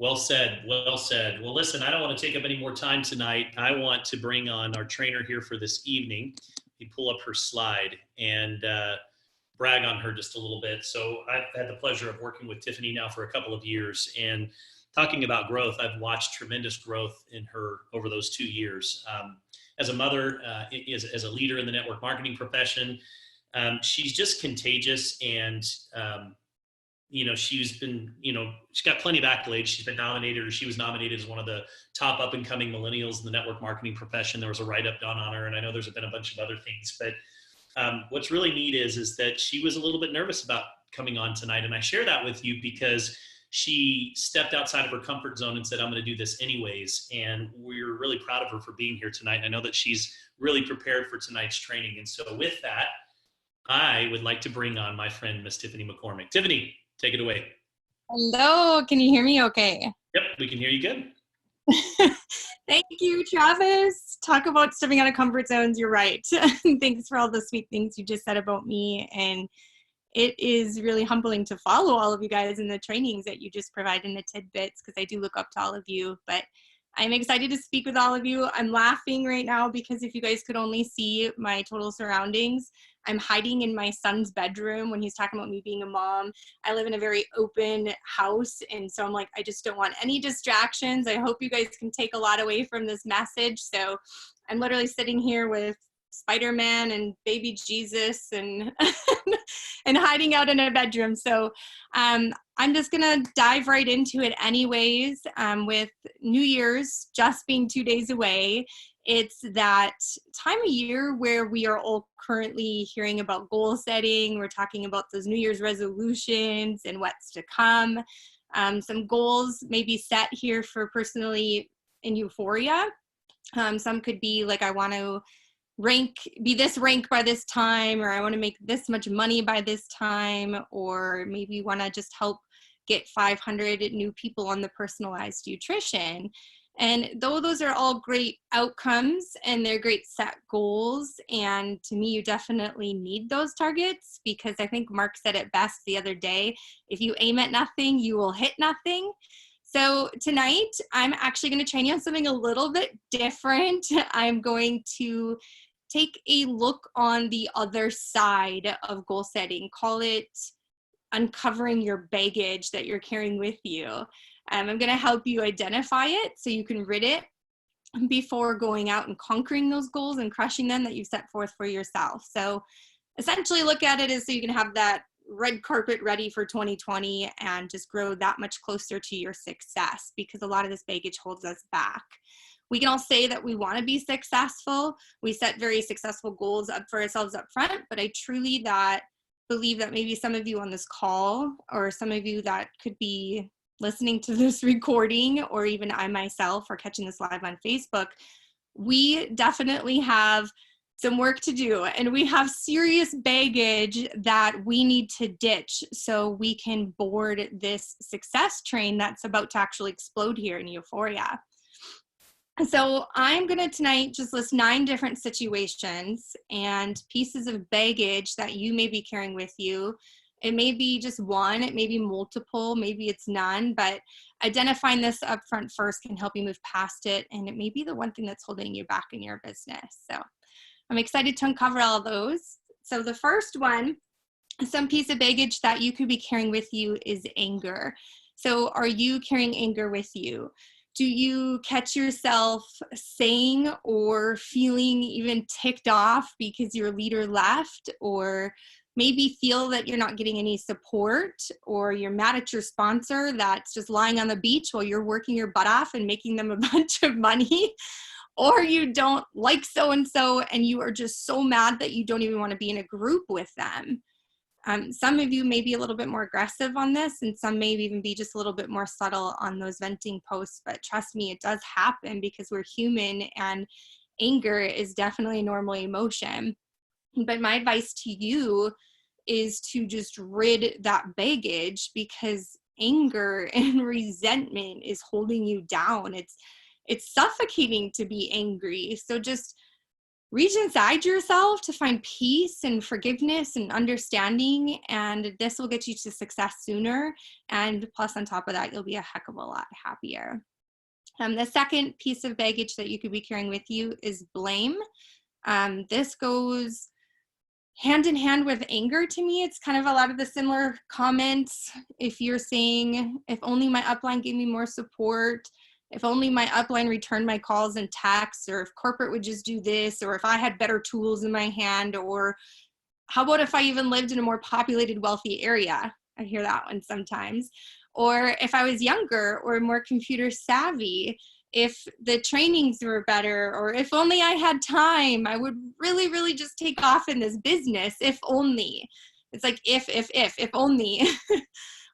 Well said. Well said. Well, listen, I don't want to take up any more time tonight. I want to bring on our trainer here for this evening. You pull up her slide and brag on her just a little bit. So I've had the pleasure of working with Tiffany now for a couple of years, and talking about growth, I've watched tremendous growth in her over those 2 years. As a mother, as a leader in the network marketing profession, she's just contagious. And she's been, she's got plenty of accolades. She's been nominated, or she was nominated as one of the top up and coming millennials in the network marketing profession. There was a write up done on her, and I know there's been a bunch of other things. But what's really neat is that she was a little bit nervous about coming on tonight, and I share that with you because she stepped outside of her comfort zone and said, "I'm going to do this anyways." And we're really proud of her for being here tonight. And I know that she's really prepared for tonight's training. And so with that, I would like to bring on my friend, Miss Tiffany McCormick. Tiffany, take it away. Hello, can you hear me okay? Yep, we can hear you good. Thank you, Travis. Talk about stepping out of comfort zones. You're right. Thanks for all the sweet things you just said about me. And it is really humbling to follow all of you guys in the trainings that you just provide in the tidbits, because I do look up to all of you. But I'm excited to speak with all of you. I'm laughing right now because if you guys could only see my total surroundings, I'm hiding in my son's bedroom when he's talking about me being a mom. I live in a very open house, and so I'm like, I just don't want any distractions. I hope you guys can take a lot away from this message. So I'm literally sitting here with Spider-Man and baby Jesus and and hiding out in a bedroom. So I'm just gonna dive right into it anyways. With New Year's just being 2 days away, it's that time of year where we are all currently hearing about goal setting. We're talking about those New Year's resolutions and what's to come. Some goals may be set here for personally in Uforia. Some could be like, I want to be this rank by this time, or I want to make this much money by this time, or maybe you want to just help get 500 new people on the personalized nutrition. And though those are all great outcomes and they're great set goals, and to me, you definitely need those targets, because I think Mark said it best the other day, if you aim at nothing, you will hit nothing. So tonight, I'm actually going to train you on something a little bit different. I'm going to take a look on the other side of goal setting. Call it uncovering your baggage that you're carrying with you. I'm going to help you identify it so you can rid it before going out and conquering those goals and crushing them that you set forth for yourself. So essentially look at it as so you can have that red carpet ready for 2020 and just grow that much closer to your success, because a lot of this baggage holds us back. We can all say that we want to be successful. We set very successful goals up for ourselves up front, but I truly believe that maybe some of you on this call, or some of you that could be listening to this recording, or even I myself are catching this live on Facebook, we definitely have some work to do, and we have serious baggage that we need to ditch so we can board this success train that's about to actually explode here in Uforia. So I'm going to tonight just list 9 different situations and pieces of baggage that you may be carrying with you. It may be just one, it may be multiple, maybe it's none, but identifying this up front first can help you move past it, and it may be the one thing that's holding you back in your business. So I'm excited to uncover all those. So the first one, some piece of baggage that you could be carrying with you is anger. So are you carrying anger with you? Do you catch yourself saying or feeling even ticked off because your leader left, or maybe feel that you're not getting any support, or you're mad at your sponsor that's just lying on the beach while you're working your butt off and making them a bunch of money, or you don't like so-and-so and you are just so mad that you don't even want to be in a group with them. Some of you may be a little bit more aggressive on this, and some may even be just a little bit more subtle on those venting posts, but trust me, it does happen because we're human, and anger is definitely a normal emotion. But my advice to you is to just rid that baggage, because anger and resentment is holding you down. It's suffocating to be angry. So just reach inside yourself to find peace and forgiveness and understanding, and this will get you to success sooner. And plus, on top of that, you'll be a heck of a lot happier. The second piece of baggage that you could be carrying with you is blame. This goes hand in hand with anger to me. It's kind of a lot of the similar comments. If you're saying, if only my upline gave me more support, if only my upline returned my calls and texts, or if corporate would just do this, or if I had better tools in my hand, or how about if I even lived in a more populated, wealthy area? I hear that one sometimes. Or if I was younger or more computer savvy, if the trainings were better, or if only I had time, I would really, really just take off in this business, if only. It's like if only.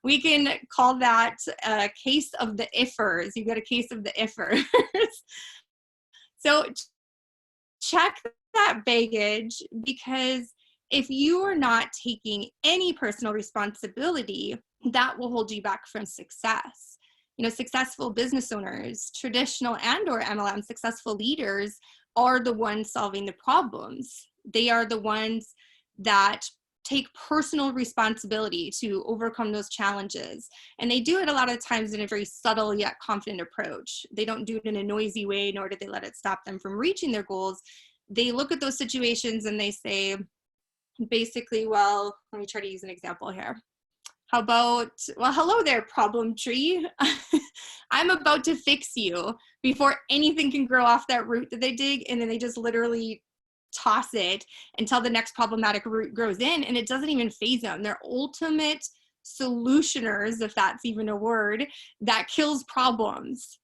We can call that a case of the ifers. You got a case of the ifers. So check that baggage, because if you are not taking any personal responsibility, that will hold you back from success. You know, successful business owners, traditional and or MLM successful leaders, are the ones solving the problems. They are the ones that take personal responsibility to overcome those challenges. And they do it a lot of times in a very subtle yet confident approach. They don't do it in a noisy way, nor do they let it stop them from reaching their goals. They look at those situations and they say, basically, well, let me try to use an example here. How about, well, hello there, problem tree. I'm about to fix you, before anything can grow off that root that they dig. And then they just literally toss it until the next problematic root grows in, and it doesn't even faze them. They're ultimate solutioners, if that's even a word, that kills problems.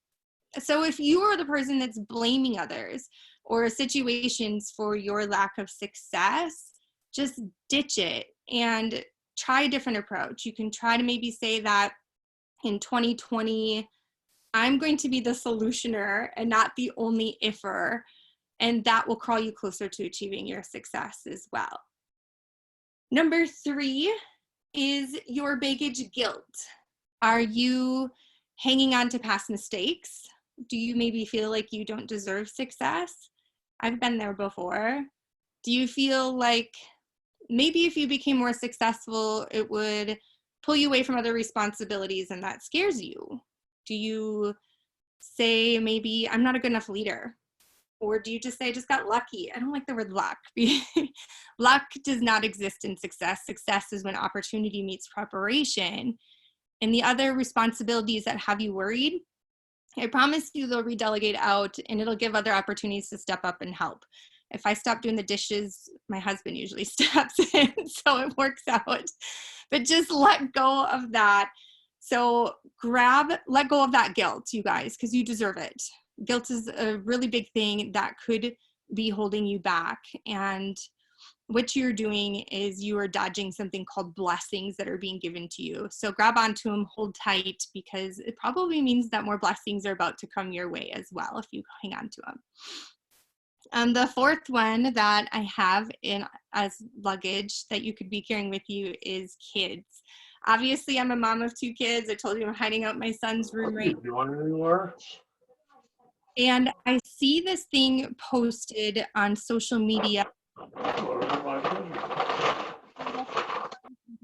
So if you are the person that's blaming others or situations for your lack of success, just ditch it and try a different approach. You can try to maybe say that in 2020, I'm going to be the solutioner and not the only ifer, and that will crawl you closer to achieving your success as well. Number 3 is your baggage guilt. Are you hanging on to past mistakes? Do you maybe feel like you don't deserve success? I've been there before. Do you feel like maybe if you became more successful, it would pull you away from other responsibilities and that scares you? Do you say, maybe I'm not a good enough leader? Or do you just say, I just got lucky? I don't like the word luck. Luck does not exist in success. Success is when opportunity meets preparation. And the other responsibilities that have you worried, I promise you they'll redelegate out, and it'll give other opportunities to step up and help. If I stop doing the dishes, my husband usually steps in, so it works out. But just let go of that. So let go of that guilt, you guys, because you deserve it. Guilt is a really big thing that could be holding you back. And what you're doing is you are dodging something called blessings that are being given to you. So grab onto them, hold tight, because it probably means that more blessings are about to come your way as well if you hang on to them. The fourth one that I have as luggage that you could be carrying with you is kids. Obviously, I'm a mom of 2 kids. I told you I'm hiding out in my son's room right now. And I see this thing posted on social media.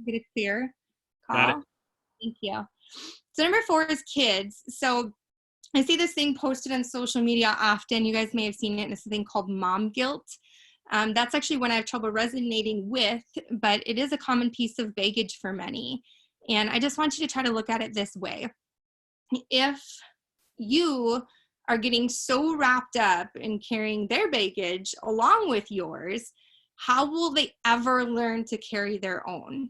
Get it clear. Got it. Thank you. So number 4 is kids. So I see this thing posted on social media often. You guys may have seen it. And it's a thing called mom guilt. That's actually one I have trouble resonating with, but it is a common piece of baggage for many. And I just want you to try to look at it this way. If you are getting so wrapped up in carrying their baggage along with yours, how will they ever learn to carry their own?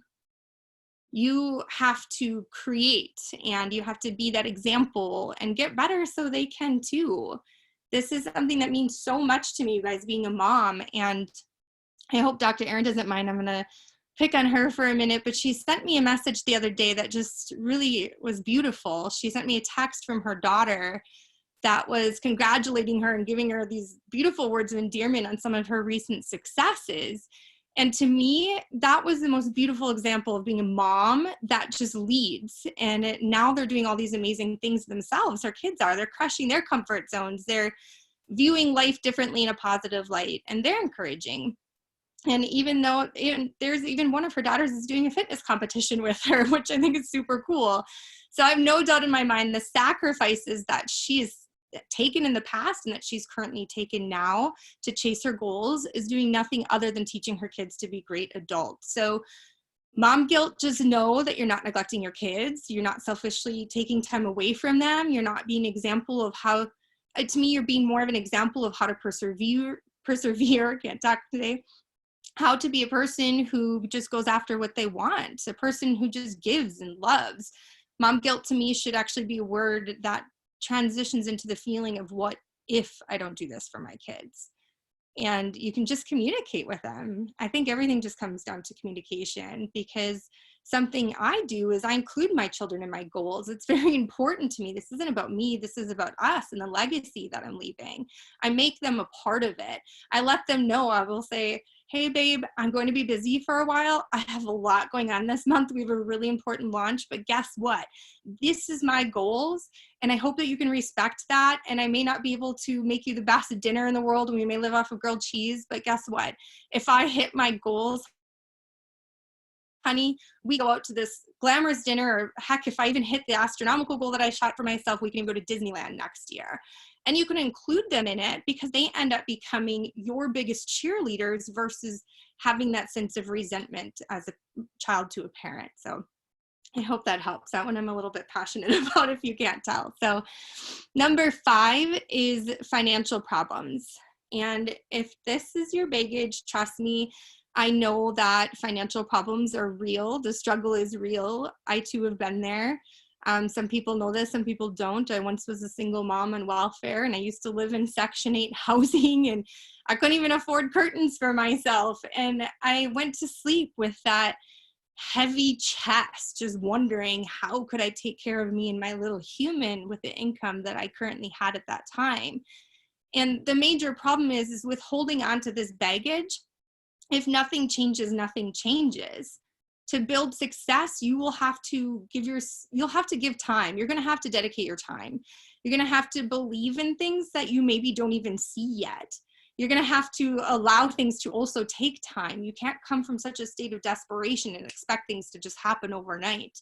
You have to create, and you have to be that example and get better so they can too. This is something that means so much to me, you guys, being a mom. And I hope Dr. Erin doesn't mind. I'm going to pick on her for a minute, but she sent me a message the other day that just really was beautiful. She sent me a text from her daughter that was congratulating her and giving her these beautiful words of endearment on some of her recent successes. And to me, that was the most beautiful example of being a mom that just leads. And now they're doing all these amazing things themselves. Their kids they're crushing their comfort zones. They're viewing life differently in a positive light, and they're encouraging. And even though there's even one of her daughters is doing a fitness competition with her, which I think is super cool. So I have no doubt in my mind the sacrifices that she has taken in the past and that she's currently taken now to chase her goals is doing nothing other than teaching her kids to be great adults. So mom guilt, just know that you're not neglecting your kids. You're not selfishly taking time away from them. You're not being an example of how, to me, you're being more of an example of how to persevere, can't talk today, how to be a person who just goes after what they want, a person who just gives and loves. Mom guilt to me should actually be a word that transitions into the feeling of what if I don't do this for my kids. And you can just communicate with them. I think everything just comes down to communication, because something I do is I include my children in my goals. It's very important to me. This isn't about me. This is about us and the legacy that I'm leaving. I make them a part of it. I let them know. I will say, hey, babe, I'm going to be busy for a while. I have a lot going on this month. We have a really important launch, but guess what? This is my goals, and I hope that you can respect that. And I may not be able to make you the best dinner in the world, and we may live off of grilled cheese, but guess what? If I hit my goals, honey, we go out to this glamorous dinner, or heck, if I even hit the astronomical goal that I shot for myself, we can even go to Disneyland next year. And you can include them in it, because they end up becoming your biggest cheerleaders versus having that sense of resentment as a child to a parent. So I hope that helps. That one I'm a little bit passionate about, if you can't tell. So number 5 is financial problems. And if this is your baggage, trust me, I know that financial problems are real. The struggle is real. I too have been there. Some people know this, some people don't. I once was a single mom on welfare, and I used to live in Section 8 housing, and I couldn't even afford curtains for myself. And I went to sleep with that heavy chest, just wondering how could I take care of me and my little human with the income that I currently had at that time. And the major problem is with holding on to this baggage. If nothing changes, nothing changes. To build success, you'll have to give time. You're going to have to dedicate your time. You're going to have to believe in things that you maybe don't even see yet. You're going to have to allow things to also take time. You can't come from such a state of desperation and expect things to just happen overnight.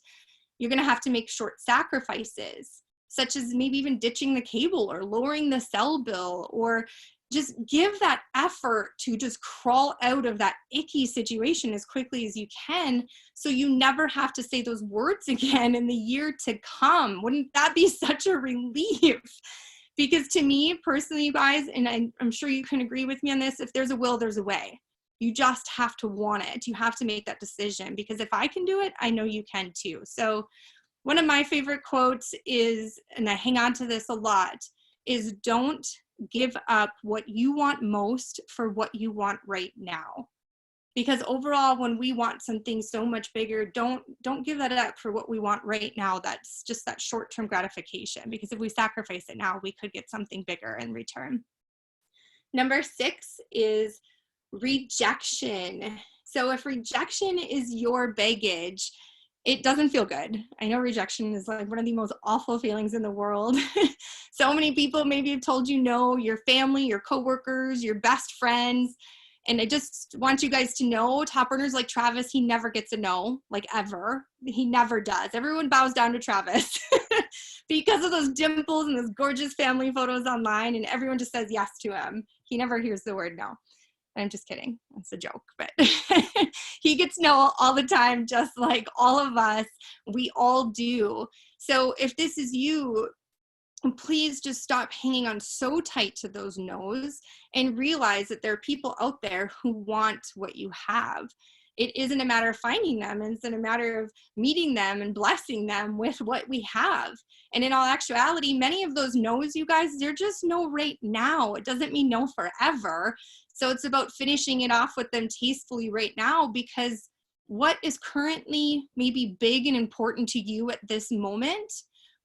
You're going to have to make short sacrifices, such as maybe even ditching the cable or lowering the cell bill, or just give that effort to just crawl out of that icky situation as quickly as you can, so you never have to say those words again in the year to come. Wouldn't that be such a relief? Because to me personally, you guys, and I'm sure you can agree with me on this, if there's a will, there's a way. You just have to want it. You have to make that decision, because if I can do it, I know you can too. So one of my favorite quotes is, and I hang on to this a lot, is don't give up what you want most for what you want right now. Because overall, when we want something so much bigger, don't give that up for what we want right now. That's just that short-term gratification, because if we sacrifice it now, we could get something bigger in return. Number 6 is rejection. So if rejection is your baggage, it doesn't feel good. I know rejection is like one of the most awful feelings in the world. So many people maybe have told you no, your family, your coworkers, your best friends. And I just want you guys to know, top earners like Travis, he never gets a no, like ever. He never does. Everyone bows down to Travis because of those dimples and those gorgeous family photos online, and everyone just says yes to him. He never hears the word no. I'm just kidding. That's a joke, but he gets no all the time, just like all of us. We all do. So if this is you, please just stop hanging on so tight to those no's and realize that there are people out there who want what you have. It isn't a matter of finding them. It's a matter of meeting them and blessing them with what we have. And in all actuality, many of those no's, you guys, they're just no right now. It doesn't mean no forever. So it's about finishing it off with them tastefully right now, because what is currently maybe big and important to you at this moment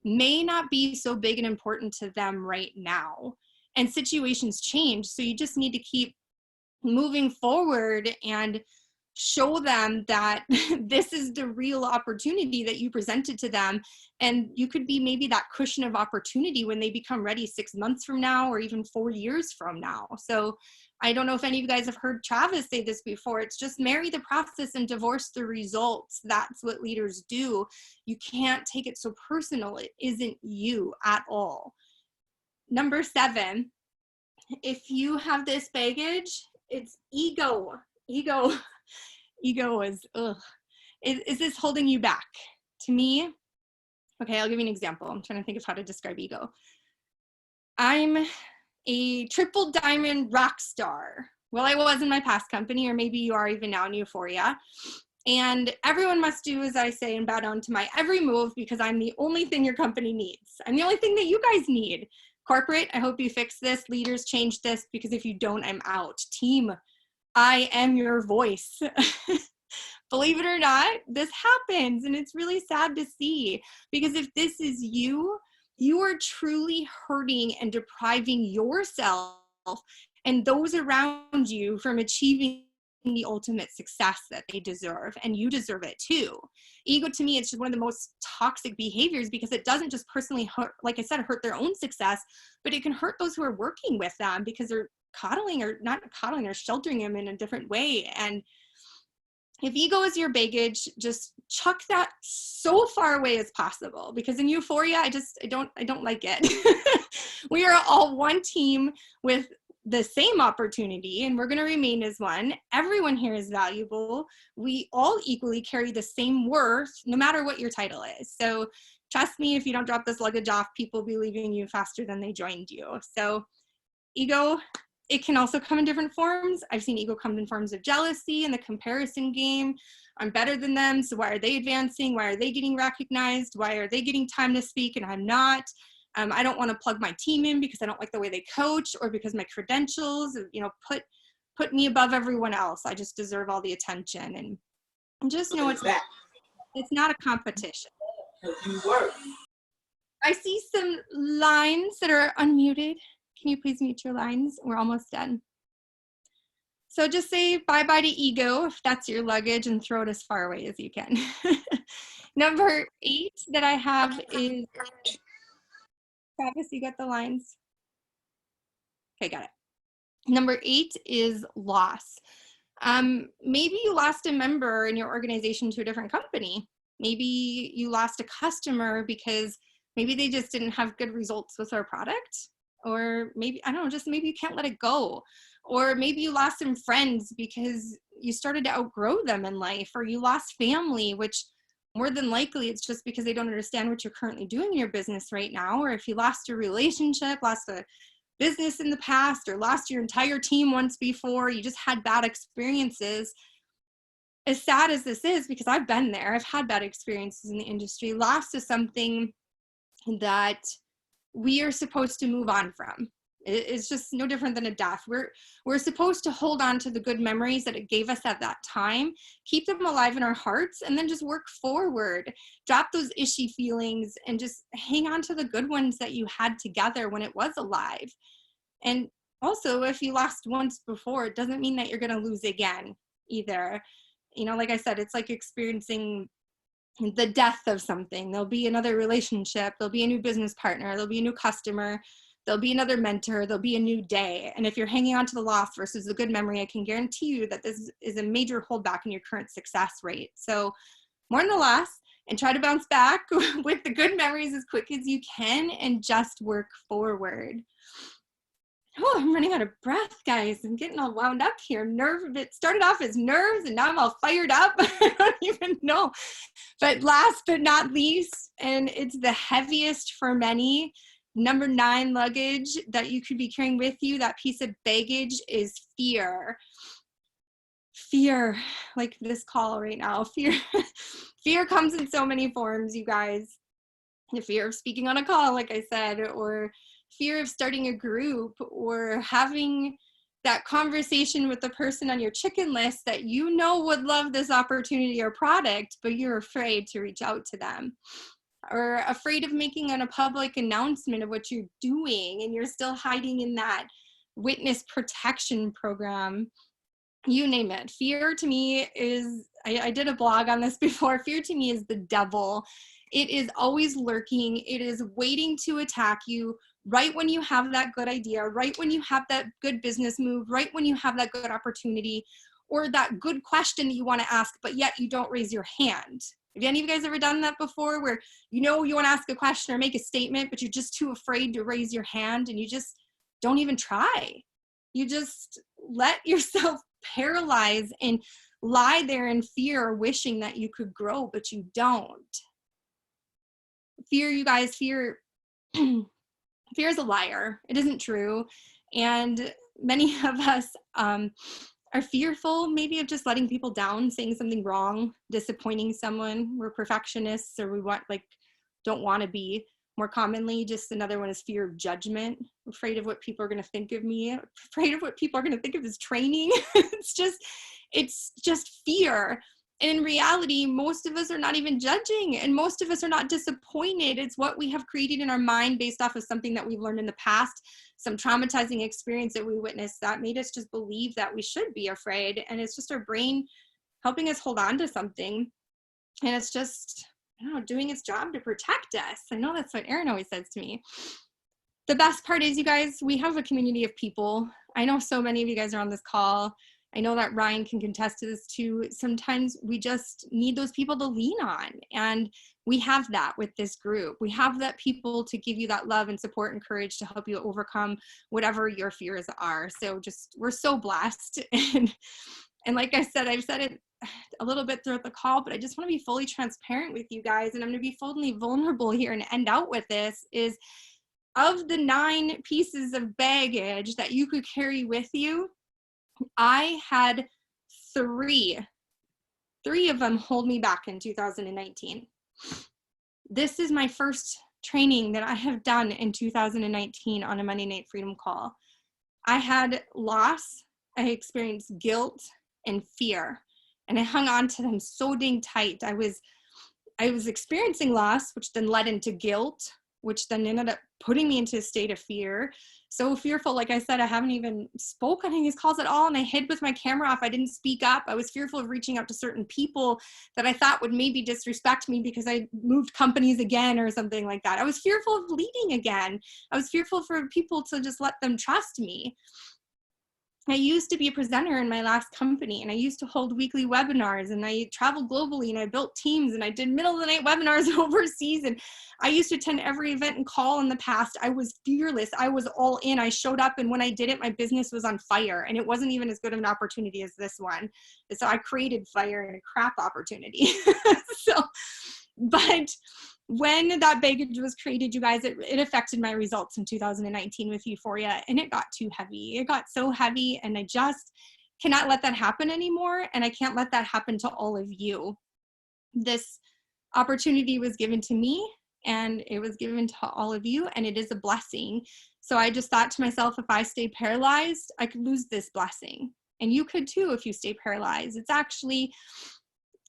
may not be so big and important to them right now. And situations change. So you just need to keep moving forward and show them that this is the real opportunity that you presented to them. And you could be maybe that cushion of opportunity when they become ready 6 months from now, or even 4 years from now. So I don't know if any of you guys have heard Travis say this before. It's just marry the process and divorce the results. That's what leaders do. You can't take it so personal. It isn't you at all. Number 7, if you have this baggage, it's ego. Ego is, ugh. Is this holding you back? To me, okay, I'll give you an example. I'm trying to think of how to describe ego. I'm a triple diamond rock star. Well, I was in my past company, or maybe you are even now in Uforia. And everyone must do as I say and bow down to my every move, because I'm the only thing your company needs. I'm the only thing that you guys need. Corporate, I hope you fix this. Leaders, change this, because if you don't, I'm out. Team, I am your voice. Believe it or not, this happens, and it's really sad to see, because if this is you, you are truly hurting and depriving yourself and those around you from achieving the ultimate success that they deserve, and you deserve it too. Ego, to me, it's just one of the most toxic behaviors, because it doesn't just personally hurt, like I said, hurt their own success, but it can hurt those who are working with them, because they're coddling, or not coddling, they're sheltering them in a different way. And if ego is your baggage, just chuck that so far away as possible, because in Uforia, I don't like it. We are all one team with the same opportunity, and we're going to remain as one. Everyone here is valuable. We all equally carry the same worth, no matter what your title is. So trust me, if you don't drop this luggage off, people will be leaving you faster than they joined you. So ego, it can also come in different forms. I've seen ego come in forms of jealousy and the comparison game. I'm better than them, so why are they advancing? Why are they getting recognized? Why are they getting time to speak and I'm not? I don't want to plug my team in because I don't like the way they coach, or because my credentials, put me above everyone else. I just deserve all the attention. And just know it's not a competition. I see some lines that are unmuted. Can you please mute your lines? We're almost done. So just say bye-bye to ego, if that's your luggage, and throw it as far away as you can. Number 8 that I have is, Travis, you got the lines? Okay, got it. Number 8 is loss. Maybe you lost a member in your organization to a different company. Maybe you lost a customer because maybe they just didn't have good results with our product. Or maybe, I don't know, just maybe you can't let it go. Or maybe you lost some friends because you started to outgrow them in life, or you lost family, which more than likely it's just because they don't understand what you're currently doing in your business right now. Or if you lost a relationship, lost a business in the past, or lost your entire team once before, you just had bad experiences. As sad as this is, because I've been there, I've had bad experiences in the industry, loss is something that we are supposed to move on from. It's just no different than a death. We're supposed to hold on to the good memories that it gave us at that time, keep them alive in our hearts, and then just work forward. Drop those ishy feelings and just hang on to the good ones that you had together when it was alive. And also, if you lost once before, it doesn't mean that you're going to lose again either. Like I said, it's like experiencing the death of something. There'll be another relationship, there'll be a new business partner, there'll be a new customer, there'll be another mentor, there'll be a new day. And if you're hanging on to the loss versus the good memory, I can guarantee you that this is a major holdback in your current success rate. So mourn the loss and try to bounce back with the good memories as quick as you can, and just work forward. Oh, I'm running out of breath, guys. I'm getting all wound up here. It started off as nerves, and now I'm all fired up. I don't even know. But last but not least, and it's the heaviest for many, number 9 luggage that you could be carrying with you, that piece of baggage, is fear. Fear, like this call right now. Fear comes in so many forms, you guys. The fear of speaking on a call, like I said, or fear of starting a group, or having that conversation with the person on your chicken list that would love this opportunity or product, but you're afraid to reach out to them, or afraid of making a public announcement of what you're doing, and you're still hiding in that witness protection program. you name it. Fear to me is, I did a blog on this before. Fear to me is the devil. It is always lurking. It is waiting to attack you right when you have that good idea, right when you have that good business move, right when you have that good opportunity, or that good question that you want to ask, but yet you don't raise your hand. Have any of you guys ever done that before, where you know you want to ask a question or make a statement, but you're just too afraid to raise your hand and you just don't even try? You just let yourself paralyze and lie there in fear, wishing that you could grow, but you don't. Fear, you guys, fear is a liar. It isn't true. And many of us are fearful maybe of just letting people down, saying something wrong, disappointing someone. We're perfectionists, or we don't want to be. More commonly, just another one is fear of judgment. I'm afraid of what people are going to think of me. I'm afraid of what people are going to think of this training. It's just fear. And in reality, most of us are not even judging, and most of us are not disappointed. It's what we have created in our mind based off of something that we've learned in the past, some traumatizing experience that we witnessed that made us just believe that we should be afraid. And it's just our brain helping us hold on to something. And it's just, I don't know, doing its job to protect us. I know that's what Erin always says to me. The best part is, you guys, we have a community of people. I know so many of you guys are on this call. I know that Ryan can contest to this too. Sometimes we just need those people to lean on. And we have that with this group. We have that people to give you that love and support and courage to help you overcome whatever your fears are. So just, we're so blessed. And like I said, I've said it a little bit throughout the call, but I just want to be fully transparent with you guys. And I'm going to be fully vulnerable here and end out with this is, of the 9 pieces of baggage that you could carry with you, I had 3 of them hold me back in 2019. This is my first training that I have done in 2019 on a Monday Night Freedom call. I had loss, I experienced guilt and fear, and I hung on to them so dang tight. I was experiencing loss, which then led into guilt, which then ended up putting me into a state of fear. So fearful, like I said, I haven't even spoken on these calls at all, and I hid with my camera off. I didn't speak up. I was fearful of reaching out to certain people that I thought would maybe disrespect me because I moved companies again or something like that. I was fearful of leading again. I was fearful for people to just let them trust me. I used to be a presenter in my last company, and I used to hold weekly webinars, and I traveled globally, and I built teams, and I did middle of the night webinars overseas, and I used to attend every event and call in the past. I was fearless. I was all in. I showed up, and when I did it, my business was on fire, and it wasn't even as good of an opportunity as this one. And so I created fire in a crap opportunity. But when that baggage was created, you guys, it affected my results in 2019 with Uforia, and it got too heavy. It got so heavy, and I just cannot let that happen anymore, and I can't let that happen to all of you. This opportunity was given to me, and it was given to all of you, and it is a blessing. So I just thought to myself, if I stay paralyzed, I could lose this blessing. And you could too if you stay paralyzed. It's actually,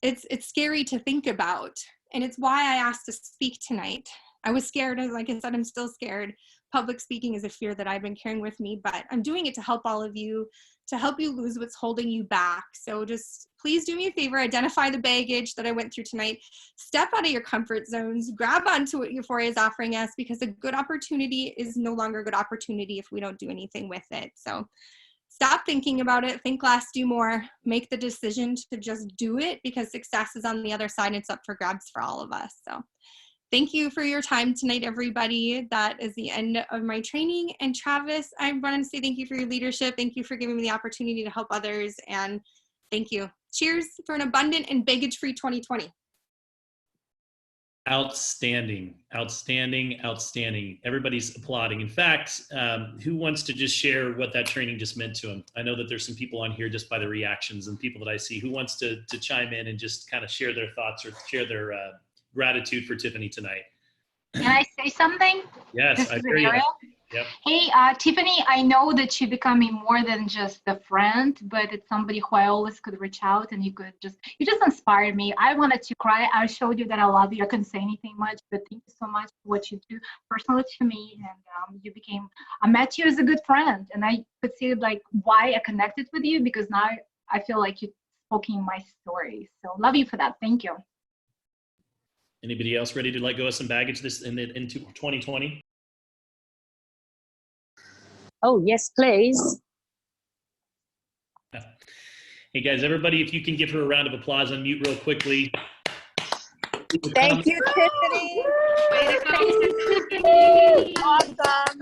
it's scary to think about. And it's why I asked to speak tonight. I was scared, like I said, I'm still scared. Public speaking is a fear that I've been carrying with me, but I'm doing it to help all of you, to help you lose what's holding you back. So just please do me a favor, identify the baggage that I went through tonight, step out of your comfort zones, grab onto what Uforia is offering us, because a good opportunity is no longer a good opportunity if we don't do anything with it. So stop thinking about it, think less, do more, make the decision to just do it, because success is on the other side and it's up for grabs for all of us. So thank you for your time tonight, everybody. That is the end of my training. And Travis, I want to say thank you for your leadership. Thank you for giving me the opportunity to help others. And thank you. Cheers for an abundant and baggage-free 2020. Outstanding, outstanding, outstanding. Everybody's applauding. In fact, who wants to just share what that training just meant to them? I know that there's some people on here just by the reactions and people that I see. Who wants to chime in and just kind of share their thoughts or share their gratitude for Tiffany tonight? Can I say something? Yes, I hear you. Yep. Hey, Tiffany, I know that you're becoming more than just a friend, but it's somebody who I always could reach out, and you just inspired me. I wanted to cry. I showed you that I love you. I couldn't say anything much, but thank you so much for what you do personally to me. And I met you as a good friend, and I could see like why I connected with you, because now I feel like you spoken my story. So love you for that. Thank you. Anybody else ready to let go of some baggage into 2020? Oh, yes, please. Hey guys, everybody, if you can give her a round of applause, unmute real quickly. Thank you, Tiffany. Way to go, Tiffany. Awesome.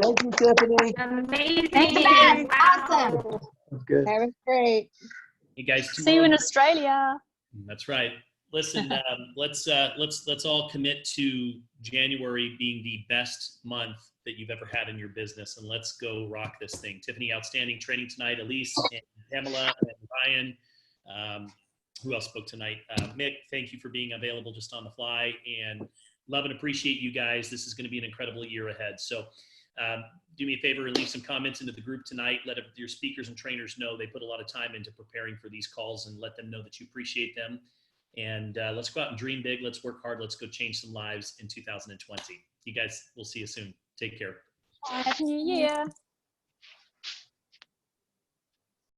Thank you, Tiffany. Amazing. Thanks, Wow. awesome. That's good. That was great. Hey guys, See you in Australia. That's right. Listen, let's all commit to January being the best month that you've ever had in your business, and let's go rock this thing. Tiffany, outstanding training tonight. Elise and Pamela and Ryan. Who else spoke tonight? Mick, thank you for being available just on the fly, and love and appreciate you guys. This is going to be an incredible year ahead. So do me a favor and leave some comments into the group tonight. Let your speakers and trainers know they put a lot of time into preparing for these calls, and let them know that you appreciate them. And let's go out and dream big. Let's work hard. Let's go change some lives in 2020. You guys, we'll see you soon. Take care. Happy New Year.